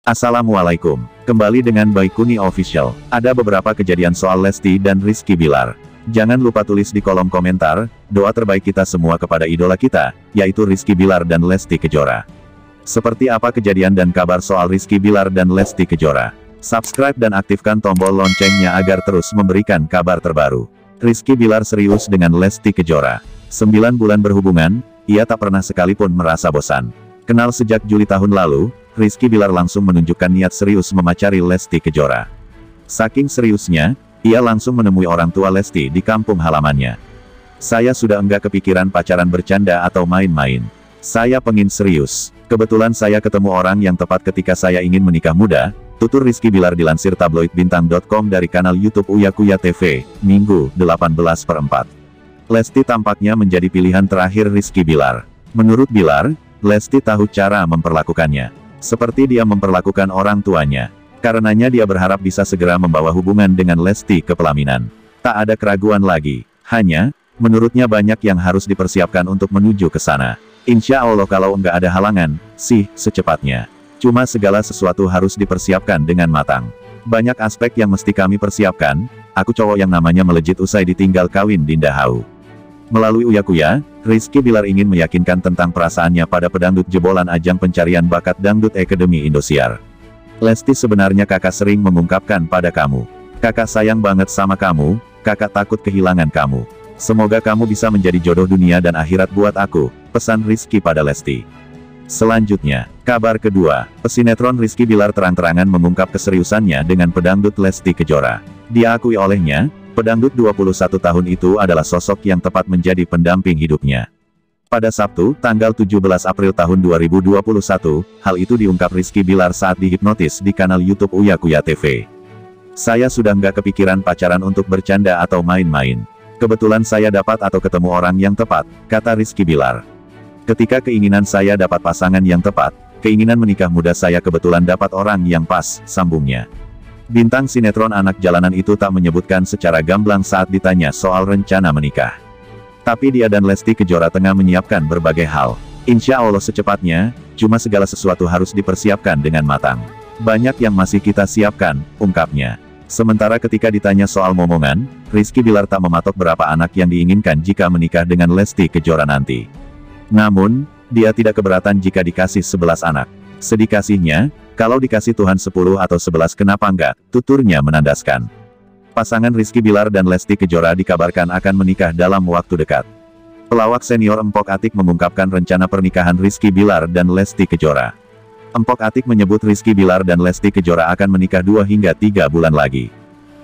Assalamualaikum. Kembali dengan Baikuni Official. Ada beberapa kejadian soal Lesti dan Rizky Bilar. Jangan lupa tulis di kolom komentar, doa terbaik kita semua kepada idola kita, yaitu Rizky Bilar dan Lesti Kejora. Seperti apa kejadian dan kabar soal Rizky Bilar dan Lesti Kejora? Subscribe dan aktifkan tombol loncengnya agar terus memberikan kabar terbaru. Rizky Bilar serius dengan Lesti Kejora. 9 bulan berhubungan, ia tak pernah sekalipun merasa bosan. Kenal sejak Juli tahun lalu, Rizky Bilar langsung menunjukkan niat serius memacari Lesti Kejora. Saking seriusnya, ia langsung menemui orang tua Lesti di kampung halamannya. Saya sudah enggak kepikiran pacaran bercanda atau main-main. Saya pengin serius. Kebetulan saya ketemu orang yang tepat ketika saya ingin menikah muda, tutur Rizky Bilar dilansir tabloidbintang.com dari kanal YouTube Uya Kuya TV, Minggu, 18/4. Lesti tampaknya menjadi pilihan terakhir Rizky Bilar. Menurut Bilar, Lesti tahu cara memperlakukannya. Seperti dia memperlakukan orang tuanya. Karenanya dia berharap bisa segera membawa hubungan dengan Lesti ke pelaminan. Tak ada keraguan lagi. Hanya, menurutnya banyak yang harus dipersiapkan untuk menuju ke sana. Insya Allah kalau enggak ada halangan, sih, secepatnya. Cuma segala sesuatu harus dipersiapkan dengan matang. Banyak aspek yang mesti kami persiapkan, aku cowok yang namanya melejit usai ditinggal kawin Dinda Hau. Melalui Uya Kuya, Rizky Bilar ingin meyakinkan tentang perasaannya pada pedangdut jebolan ajang pencarian bakat Dangdut Academy Indosiar. Lesti, sebenarnya kakak sering mengungkapkan pada kamu. Kakak sayang banget sama kamu, kakak takut kehilangan kamu. Semoga kamu bisa menjadi jodoh dunia dan akhirat buat aku, pesan Rizky pada Lesti. Selanjutnya, kabar kedua, pesinetron Rizky Bilar terang-terangan mengungkap keseriusannya dengan pedangdut Lesti Kejora. Diakui olehnya, pedangdut 21 tahun itu adalah sosok yang tepat menjadi pendamping hidupnya. Pada Sabtu, tanggal 17 April tahun 2021, hal itu diungkap Rizky Bilar saat dihipnotis di kanal YouTube Uya Kuya TV. Saya sudah nggak kepikiran pacaran untuk bercanda atau main-main. Kebetulan saya dapat atau ketemu orang yang tepat, kata Rizky Bilar. Ketika keinginan saya dapat pasangan yang tepat, keinginan menikah muda saya kebetulan dapat orang yang pas, sambungnya. Bintang sinetron anak jalanan itu tak menyebutkan secara gamblang saat ditanya soal rencana menikah. Tapi dia dan Lesti Kejora tengah menyiapkan berbagai hal. Insya Allah secepatnya, cuma segala sesuatu harus dipersiapkan dengan matang. Banyak yang masih kita siapkan, ungkapnya. Sementara ketika ditanya soal momongan, Rizky Bilar tak mematok berapa anak yang diinginkan jika menikah dengan Lesti Kejora nanti. Namun, dia tidak keberatan jika dikasih 11 anak. Sedih kasihnya, kalau dikasih Tuhan 10 atau 11 kenapa enggak, tuturnya menandaskan. Pasangan Rizky Bilar dan Lesti Kejora dikabarkan akan menikah dalam waktu dekat. Pelawak senior Empok Atiek mengungkapkan rencana pernikahan Rizky Bilar dan Lesti Kejora. Empok Atiek menyebut Rizky Bilar dan Lesti Kejora akan menikah 2 hingga 3 bulan lagi.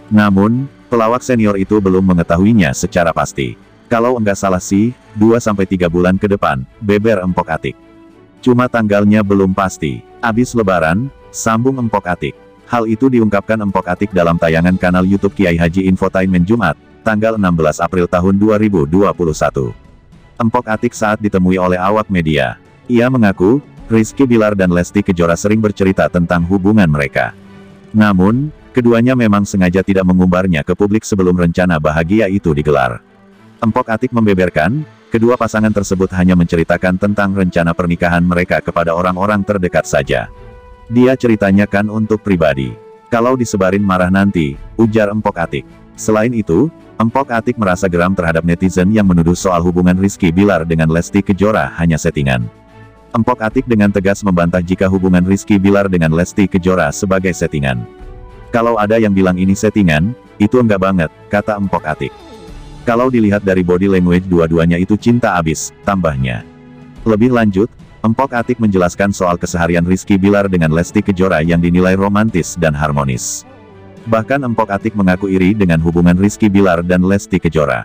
Namun, pelawak senior itu belum mengetahuinya secara pasti. Kalau enggak salah sih, 2-3 bulan ke depan, beber Empok Atiek. Cuma tanggalnya belum pasti. Abis Lebaran, sambung Empok Atiek. Hal itu diungkapkan Empok Atiek dalam tayangan kanal YouTube Kiai Haji Infotainment Jumat, tanggal 16 April tahun 2021. Empok Atiek saat ditemui oleh awak media. Ia mengaku, Rizky Bilar dan Lesti Kejora sering bercerita tentang hubungan mereka. Namun, keduanya memang sengaja tidak mengumbarnya ke publik sebelum rencana bahagia itu digelar. Empok Atiek membeberkan, kedua pasangan tersebut hanya menceritakan tentang rencana pernikahan mereka kepada orang-orang terdekat saja. Dia ceritanya kan untuk pribadi. Kalau disebarin marah nanti, ujar Empok Atiek. Selain itu, Empok Atiek merasa geram terhadap netizen yang menuduh soal hubungan Rizky Bilar dengan Lesti Kejora hanya settingan. Empok Atiek dengan tegas membantah jika hubungan Rizky Bilar dengan Lesti Kejora sebagai settingan. Kalau ada yang bilang ini settingan, itu enggak banget, kata Empok Atiek. Kalau dilihat dari body language dua-duanya itu cinta abis, tambahnya. Lebih lanjut, Empok Atiek menjelaskan soal keseharian Rizky Bilar dengan Lesti Kejora yang dinilai romantis dan harmonis. Bahkan Empok Atiek mengaku iri dengan hubungan Rizky Bilar dan Lesti Kejora.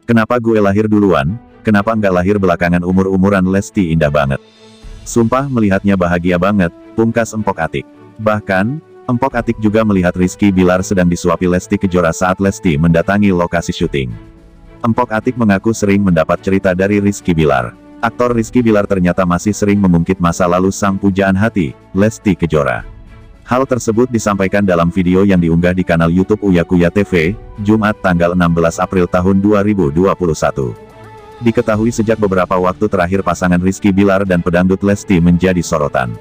Kenapa gue lahir duluan, kenapa enggak lahir belakangan umur-umuran Lesti indah banget. Sumpah melihatnya bahagia banget, pungkas Empok Atiek. Bahkan, Empok Atiek juga melihat Rizky Bilar sedang disuapi Lesti Kejora saat Lesti mendatangi lokasi syuting. Empok Atiek mengaku sering mendapat cerita dari Rizky Bilar. Aktor Rizky Bilar ternyata masih sering mengungkit masa lalu sang pujaan hati, Lesti Kejora. Hal tersebut disampaikan dalam video yang diunggah di kanal YouTube Uya Kuya TV, Jumat tanggal 16 April tahun 2021. Diketahui sejak beberapa waktu terakhir pasangan Rizky Bilar dan pedangdut Lesti menjadi sorotan.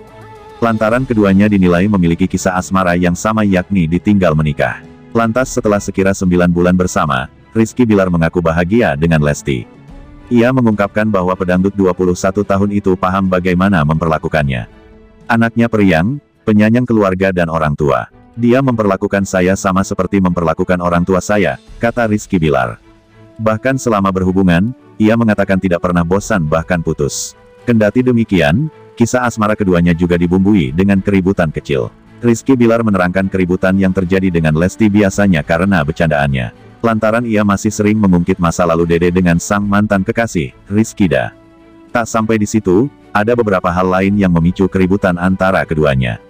Lantaran keduanya dinilai memiliki kisah asmara yang sama yakni ditinggal menikah. Lantas setelah sekira 9 bulan bersama, Rizky Bilar mengaku bahagia dengan Lesti. Ia mengungkapkan bahwa pedangdut 21 tahun itu paham bagaimana memperlakukannya. Anaknya periang, penyayang keluarga dan orang tua. Dia memperlakukan saya sama seperti memperlakukan orang tua saya, kata Rizky Bilar. Bahkan selama berhubungan, ia mengatakan tidak pernah bosan bahkan putus. Kendati demikian, kisah asmara keduanya juga dibumbui dengan keributan kecil. Rizky Bilar menerangkan keributan yang terjadi dengan Lesti biasanya karena bercandaannya. Lantaran ia masih sering mengungkit masa lalu Dede dengan sang mantan kekasih, Rizkyda. Tak sampai di situ, ada beberapa hal lain yang memicu keributan antara keduanya.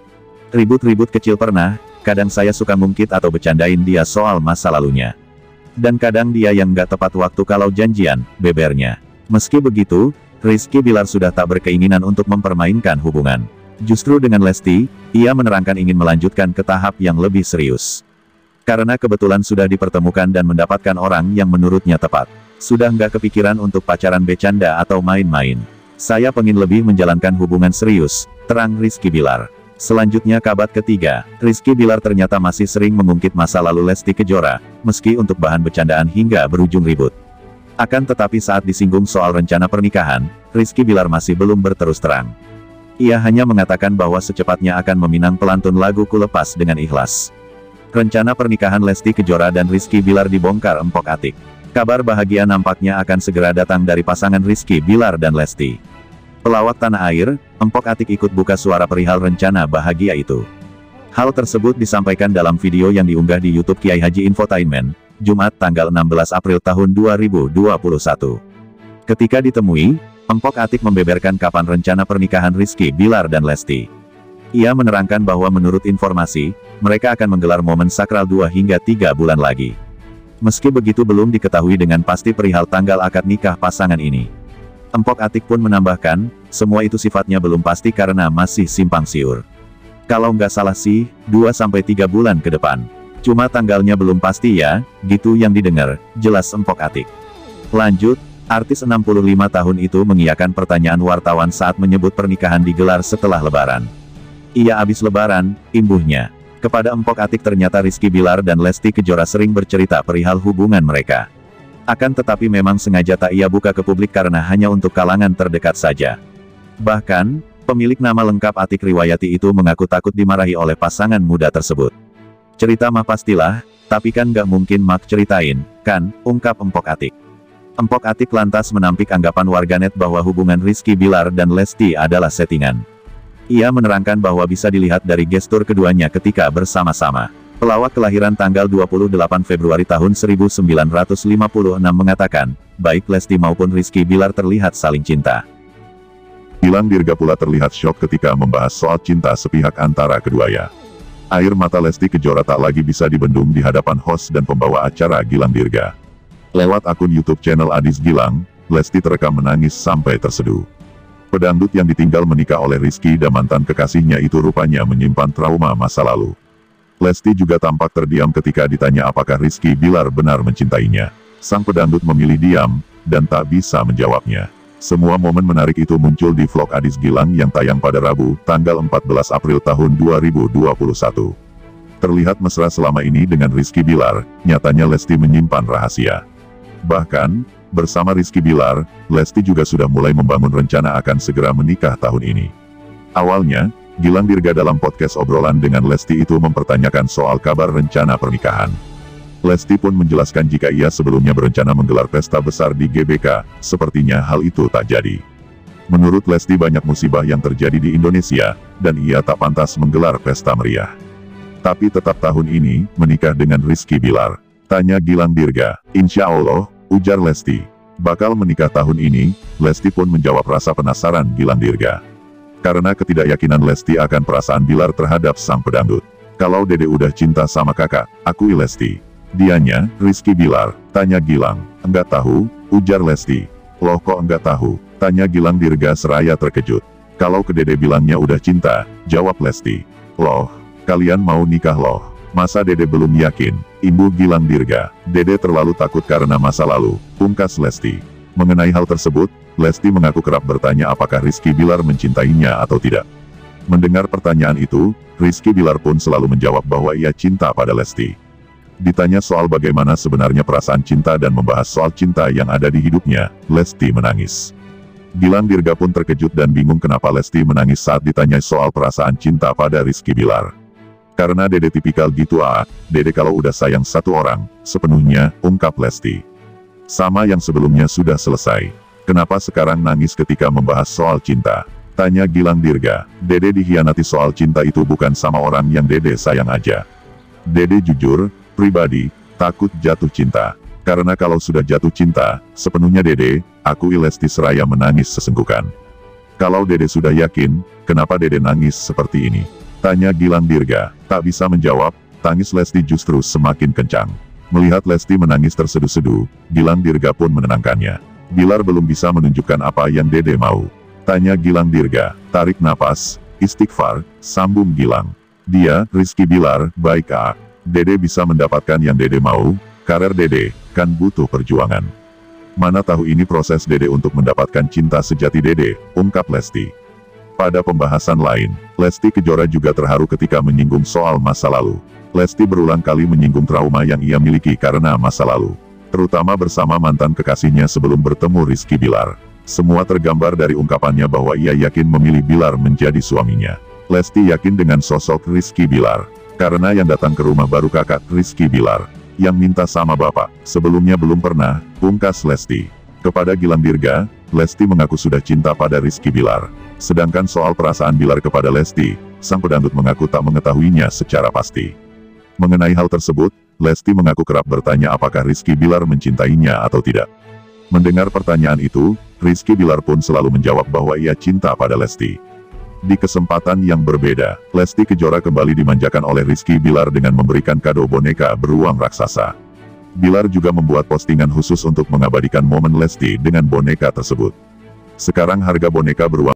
Ribut-ribut kecil pernah, kadang saya suka ngungkit atau bercandain dia soal masa lalunya. Dan kadang dia yang nggak tepat waktu kalau janjian, bebernya. Meski begitu, Rizky Bilar sudah tak berkeinginan untuk mempermainkan hubungan. Justru dengan Lesti, ia menerangkan ingin melanjutkan ke tahap yang lebih serius. Karena kebetulan sudah dipertemukan dan mendapatkan orang yang menurutnya tepat. Sudah nggak kepikiran untuk pacaran bercanda atau main-main. Saya pengen lebih menjalankan hubungan serius, terang Rizky Bilar. Selanjutnya kabar ketiga, Rizky Bilar ternyata masih sering mengungkit masa lalu Lesti Kejora, meski untuk bahan bercandaan hingga berujung ribut. Akan tetapi saat disinggung soal rencana pernikahan, Rizky Bilar masih belum berterus terang. Ia hanya mengatakan bahwa secepatnya akan meminang pelantun lagu Ku Lepas dengan ikhlas. Rencana pernikahan Lesti Kejora dan Rizky Bilar dibongkar Empok Atiek. Kabar bahagia nampaknya akan segera datang dari pasangan Rizky Bilar dan Lesti. Pelawak tanah air, Empok Atiek ikut buka suara perihal rencana bahagia itu. Hal tersebut disampaikan dalam video yang diunggah di YouTube Kiai Haji Infotainment, Jumat tanggal 16 April tahun 2021. Ketika ditemui, Empok Atiek membeberkan kapan rencana pernikahan Rizky Bilar dan Lesti. Ia menerangkan bahwa menurut informasi, mereka akan menggelar momen sakral 2 hingga 3 bulan lagi. Meski begitu belum diketahui dengan pasti perihal tanggal akad nikah pasangan ini. Empok Atiek pun menambahkan, semua itu sifatnya belum pasti karena masih simpang siur. Kalau nggak salah sih, 2-3 bulan ke depan. Cuma tanggalnya belum pasti ya, gitu yang didengar, jelas Empok Atiek. Lanjut, artis 65 tahun itu mengiyakan pertanyaan wartawan saat menyebut pernikahan digelar setelah Lebaran. Iya abis Lebaran, imbuhnya. Kepada Empok Atiek ternyata Rizky Bilar dan Lesti Kejora sering bercerita perihal hubungan mereka. Akan tetapi memang sengaja tak ia buka ke publik karena hanya untuk kalangan terdekat saja. Bahkan, pemilik nama lengkap Atiek Riwayati itu mengaku takut dimarahi oleh pasangan muda tersebut. Cerita mah pastilah, tapi kan gak mungkin mak ceritain, kan, ungkap Empok Atiek. Empok Atiek lantas menampik anggapan warganet bahwa hubungan Rizky Bilar dan Lesti adalah settingan. Ia menerangkan bahwa bisa dilihat dari gestur keduanya ketika bersama-sama. Pelawak kelahiran tanggal 28 Februari tahun 1956 mengatakan, baik Lesti maupun Rizky Bilar terlihat saling cinta. Gilang Dirga pula terlihat syok ketika membahas soal cinta sepihak antara keduanya. Air mata Lesti Kejora tak lagi bisa dibendung di hadapan host dan pembawa acara Gilang Dirga. Lewat akun YouTube channel Adis Gilang, Lesti terekam menangis sampai terseduh. Pedangdut yang ditinggal menikah oleh Rizky dan mantan kekasihnya itu rupanya menyimpan trauma masa lalu. Lesti juga tampak terdiam ketika ditanya apakah Rizky Bilar benar mencintainya. Sang pedangdut memilih diam, dan tak bisa menjawabnya. Semua momen menarik itu muncul di vlog Adis Gilang yang tayang pada Rabu, tanggal 14 April tahun 2021. Terlihat mesra selama ini dengan Rizky Bilar, nyatanya Lesti menyimpan rahasia. Bahkan, bersama Rizky Bilar, Lesti juga sudah mulai membangun rencana akan segera menikah tahun ini. Awalnya, Gilang Dirga dalam podcast obrolan dengan Lesti itu mempertanyakan soal kabar rencana pernikahan. Lesti pun menjelaskan jika ia sebelumnya berencana menggelar pesta besar di GBK, sepertinya hal itu tak jadi. Menurut Lesti banyak musibah yang terjadi di Indonesia, dan ia tak pantas menggelar pesta meriah. Tapi tetap tahun ini, menikah dengan Rizky Bilar. Tanya Gilang Dirga, insya Allah, ujar Lesti. Bakal menikah tahun ini, Lesti pun menjawab rasa penasaran Gilang Dirga. Karena ketidakyakinan Lesti akan perasaan Bilar terhadap sang pedangdut. Kalau Dede udah cinta sama kakak, akui Lesti. Dianya, Rizky Bilar, tanya Gilang. Enggak tahu, ujar Lesti. Loh kok enggak tahu, tanya Gilang Dirga seraya terkejut. Kalau ke Dede bilangnya udah cinta, jawab Lesti. Loh, kalian mau nikah loh. Masa Dede belum yakin, imbu Gilang Dirga. Dede terlalu takut karena masa lalu, pungkas Lesti. Mengenai hal tersebut, Lesti mengaku kerap bertanya apakah Rizky Bilar mencintainya atau tidak. Mendengar pertanyaan itu, Rizky Bilar pun selalu menjawab bahwa ia cinta pada Lesti. Ditanya soal bagaimana sebenarnya perasaan cinta dan membahas soal cinta yang ada di hidupnya, Lesti menangis. Gilang Dirga pun terkejut dan bingung kenapa Lesti menangis saat ditanya soal perasaan cinta pada Rizky Bilar. Karena Dede tipikal gitu Dede kalau udah sayang satu orang, sepenuhnya, ungkap Lesti. Sama yang sebelumnya sudah selesai. Kenapa sekarang nangis ketika membahas soal cinta? Tanya Gilang Dirga. Dede dikhianati soal cinta itu bukan sama orang yang Dede sayang aja. Dede jujur, pribadi, takut jatuh cinta. Karena kalau sudah jatuh cinta, sepenuhnya Dede, akui Lesti seraya menangis sesenggukan. Kalau Dede sudah yakin, kenapa Dede nangis seperti ini? Tanya Gilang Dirga. Tak bisa menjawab, tangis Lesti justru semakin kencang. Melihat Lesti menangis terseduh-seduh, Gilang Dirga pun menenangkannya. Bilar belum bisa menunjukkan apa yang Dede mau. Tanya Gilang Dirga. Tarik napas, istighfar, sambung Gilang. Dia, Rizky Bilar, baik Dede bisa mendapatkan yang Dede mau, karir Dede, kan butuh perjuangan. Mana tahu ini proses Dede untuk mendapatkan cinta sejati Dede, ungkap Lesti. Pada pembahasan lain, Lesti Kejora juga terharu ketika menyinggung soal masa lalu. Lesti berulang kali menyinggung trauma yang ia miliki karena masa lalu. Terutama bersama mantan kekasihnya sebelum bertemu Rizky Bilar. Semua tergambar dari ungkapannya bahwa ia yakin memilih Bilar menjadi suaminya. Lesti yakin dengan sosok Rizky Bilar. Karena yang datang ke rumah baru kakak Rizky Bilar. Yang minta sama bapak, sebelumnya belum pernah, pungkas Lesti. Kepada Gilang Dirga, Lesti mengaku sudah cinta pada Rizky Bilar. Sedangkan soal perasaan Bilar kepada Lesti, sang pedangdut mengaku tak mengetahuinya secara pasti. Mengenai hal tersebut, Lesti mengaku kerap bertanya apakah Rizky Bilar mencintainya atau tidak. Mendengar pertanyaan itu, Rizky Bilar pun selalu menjawab bahwa ia cinta pada Lesti. Di kesempatan yang berbeda, Lesti Kejora kembali dimanjakan oleh Rizky Bilar dengan memberikan kado boneka beruang raksasa. Bilar juga membuat postingan khusus untuk mengabadikan momen Lesti dengan boneka tersebut. Sekarang harga boneka beruang